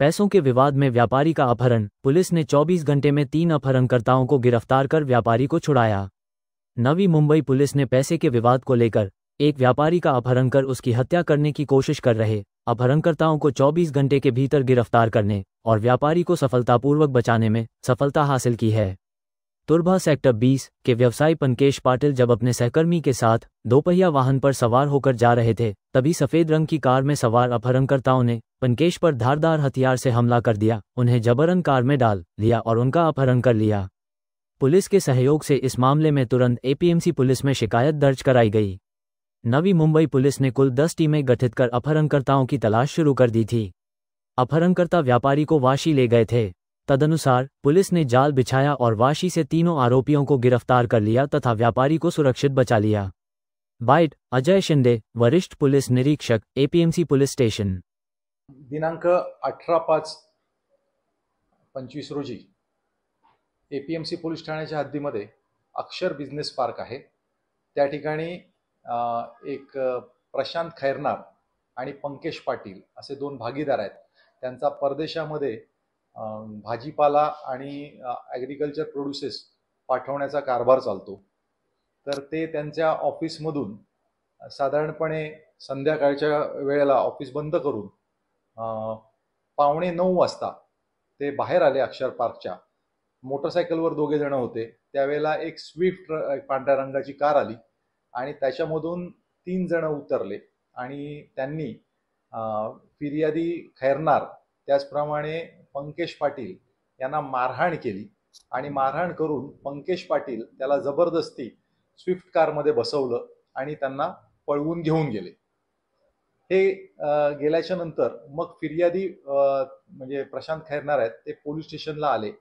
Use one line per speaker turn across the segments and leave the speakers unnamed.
पैसों के विवाद में व्यापारी का अपहरण। पुलिस ने 24 घंटे में 3 अपहरणकर्ताओं को गिरफ्तार कर व्यापारी को छुड़ाया। नवी मुंबई पुलिस ने पैसे के विवाद को लेकर एक व्यापारी का अपहरण कर उसकी हत्या करने की कोशिश कर रहे अपहरणकर्ताओं को 24 घंटे के भीतर गिरफ्तार करने और व्यापारी को सफलतापूर्वक बचाने में सफलता हासिल की है। तुर्भा सेक्टर 20 के व्यवसायी पंकेश पाटिल जब अपने सहकर्मी के साथ दोपहिया वाहन पर सवार होकर जा रहे थे, तभी सफेद रंग की कार में सवार अपहरणकर्ताओं ने पंकेश पर धारदार हथियार से हमला कर दिया, उन्हें जबरन कार में डाल लिया और उनका अपहरण कर लिया। पुलिस के सहयोग से इस मामले में तुरंत एपीएमसी पुलिस में शिकायत दर्ज कराई गई। नवी मुंबई पुलिस ने कुल 10 टीमें गठित कर अपहरणकर्ताओं की तलाश शुरू कर दी थी। अपहरणकर्ता व्यापारी को वाशी ले गए थे। तदनुसार पुलिस ने जाल बिछाया और वाशी से तीनों आरोपियों को गिरफ्तार कर लिया तथा व्यापारी को सुरक्षित बचा लिया। बाइट अजय शिंदे, वरिष्ठ पुलिस निरीक्षक, एपीएमसी पुलिस स्टेशन।
दिनांक 18/5/25 रोजी एपीएमसी पोलीस ठाण्याच्या हद्दीमध्ये अक्षर बिझनेस पार्क आहे। त्या ठिकाणी एक प्रशांत खैरनार आणि पंकेश पाटील असे 2 भागीदार आहेत। त्यांचा परदेशामध्ये भाजीपाला आणि ॲग्रिकल्चर प्रोड्युसेस पाठवण्याचा कारभार चालतो। तर ते त्यांच्या ऑफिसमधून साधारणपणे संध्याकाळच्या वेळेला ऑफिस बंद करून 8:45 वाजता ते बाहेर आले अक्षर पार्कच्या। मोटरसायकलवर 2 जण होते। त्यावेळेला एक स्विफ्ट पांढऱ्या रंगाची कार आली आणि त्याच्यामधून 3 जण उतरले आणि त्यांनी फिर्यादी खैरनार त्याचप्रमाणे पंकेश पाटील यांना मारहाण केली आणि मारहाण करून पंकेश पाटील त्याला जबरदस्ती स्विफ्ट कारमध्ये बसवलं आणि त्यांना पळवून घेऊन गेले। हे गेल्याच्या नंतर मग फिर्यादी म्हणजे प्रशांत खैरनार आहेत ते पोलीस स्टेशनला आले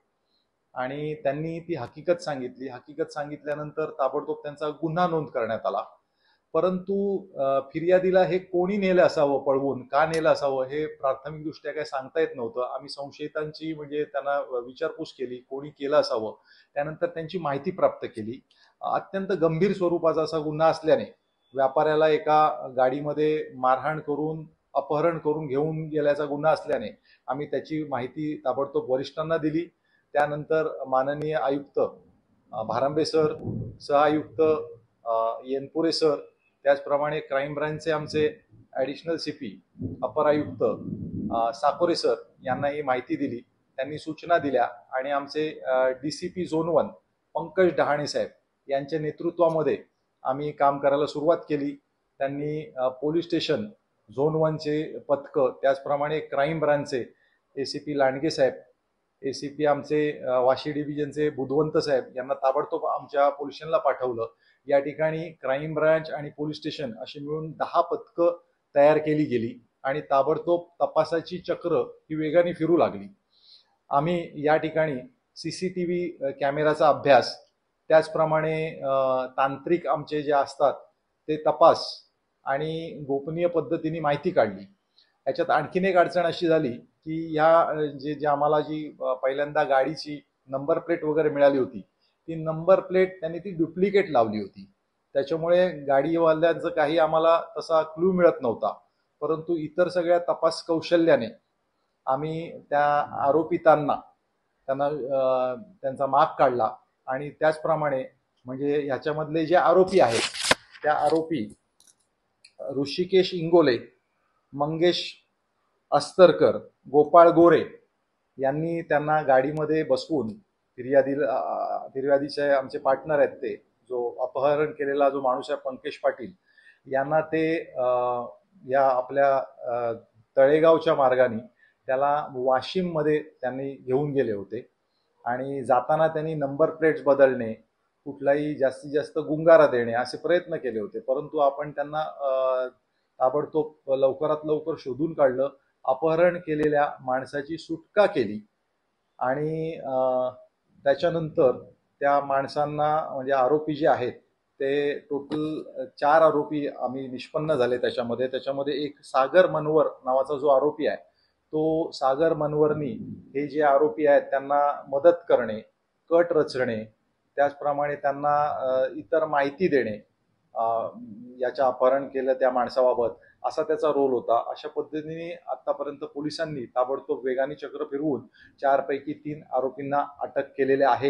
आणि त्यांनी ती हकीकत सांगितली। हकीकत सांगितल्यानंतर ताबडतोब त्यांचा गुन्हा नोंद करण्यात आला। परंतु फिर्यादीला हे कोणी नेलं असावं, पळवून का नेलं असावं हे प्राथमिकदृष्ट्या काही सांगता येत नव्हतं। आम्ही संशयितांची म्हणजे त्यांना विचारपूस केली, कोणी केलं असावं। त्यानंतर त्यांची माहिती प्राप्त केली। अत्यंत गंभीर स्वरूपाचा असा गुन्हा असल्याने व्यापाऱ्याला एका गाडीमध्ये मारहाण करून अपहरण करून घेऊन गेल्याचा गुन्हा असल्याने आम्ही त्याची माहिती ताबडतोब वरिष्ठांना दिली। त्यानंतर माननीय आयुक्त भारांबे सर, सहआयुक्त येनपुरे सर, त्याचप्रमाणे क्राईम ब्रांचचे आमचे ॲडिशनल सीपी अपर आयुक्त साकोरे सर यांना ही माहिती दिली। त्यांनी सूचना दिल्या आणि आमचे डीसीपी झोन 1 पंकज डहाणे साहेब यांच्या नेतृत्वामध्ये आम्ही काम करायला सुरुवात केली। त्यांनी पोलीस स्टेशन झोन 1चे पथक, त्याचप्रमाणे क्राईम ब्रांचचे एसीपी लांडगे साहेब, एसीपी आमचे वाशी डिव्हिजनचे बुधवंत साहेब यांना ताबडतोब आमच्या पोलीस स्टेशनला पाठवलं। या ठिकाणी क्राईम ब्रांच आणि पोलीस स्टेशन अशी मिळून 10 पथकं तयार केली गेली आणि ताबडतोब तपासाची चक्र ही वेगाने फिरू लागली। आम्ही या ठिकाणी सीसीटीव्ही कॅमेराचा अभ्यास, त्याचप्रमाणे तांत्रिक आमचे जे असतात ते तपास आणि गोपनीय पद्धतीने माहिती काढली। याच्यात आणखीन एक अडचण अशी झाली की ह्या जे आम्हाला जी पहिल्यांदा गाडीची नंबर प्लेट वगैरे मिळाली होती, ती नंबर प्लेट त्यांनी ती डुप्लिकेट लावली होती। त्याच्यामुळे गाडीवाल्यांचं काही आम्हाला तसा क्लू मिळत नव्हता। परंतु इतर सगळ्या तपास कौशल्याने आम्ही त्या आरोपितांना त्यांचा माग काढला आणि त्याचप्रमाणे म्हणजे ह्याच्यामधले जे आरोपी आहेत त्या आरोपी ऋषिकेश इंगोले, मंगेश अस्तरकर, गोपाळ गोरे यांनी त्यांना गाडीमध्ये बसवून फिर्यादीचे आमचे पार्टनर आहेत ते जो अपहरण केलेला जो माणूस आहे पंकेश पाटील यांना ते या आपल्या तळेगावच्या मार्गाने त्याला वाशिममध्ये त्यांनी घेऊन गेले होते आणि जाताना त्यांनी नंबर प्लेट्स बदलणे, कुठलाही जास्तीत जास्त गुंगारा देणे असे प्रयत्न केले होते। परंतु आपण त्यांना ताबडतोब लवकरात लवकर शोधून काढलं, अपहरण केलेल्या माणसाची सुटका केली आणि त्याच्यानंतर त्या माणसांना म्हणजे आरोपी जे आहेत ते टोटल 4 आरोपी आम्ही निष्पन्न झाले। त्याच्यामध्ये एक सागर मनवर नावाचा जो आरोपी आहे तो सागर मनवरनी हे जे आरोपी आहेत त्यांना मदत करणे, कट रचणे, त्याचप्रमाणे त्यांना इतर माहिती देणे याच्या अपहरण केलं त्या माणसाबाबत असा त्याचा रोल होता. अशा पद्धतीने आतापर्यंत पोलिसांनी ताबडतोब वेगाने चक्र फिरवून 4 पैकी 3 आरोपींना अटक केलेले आहे.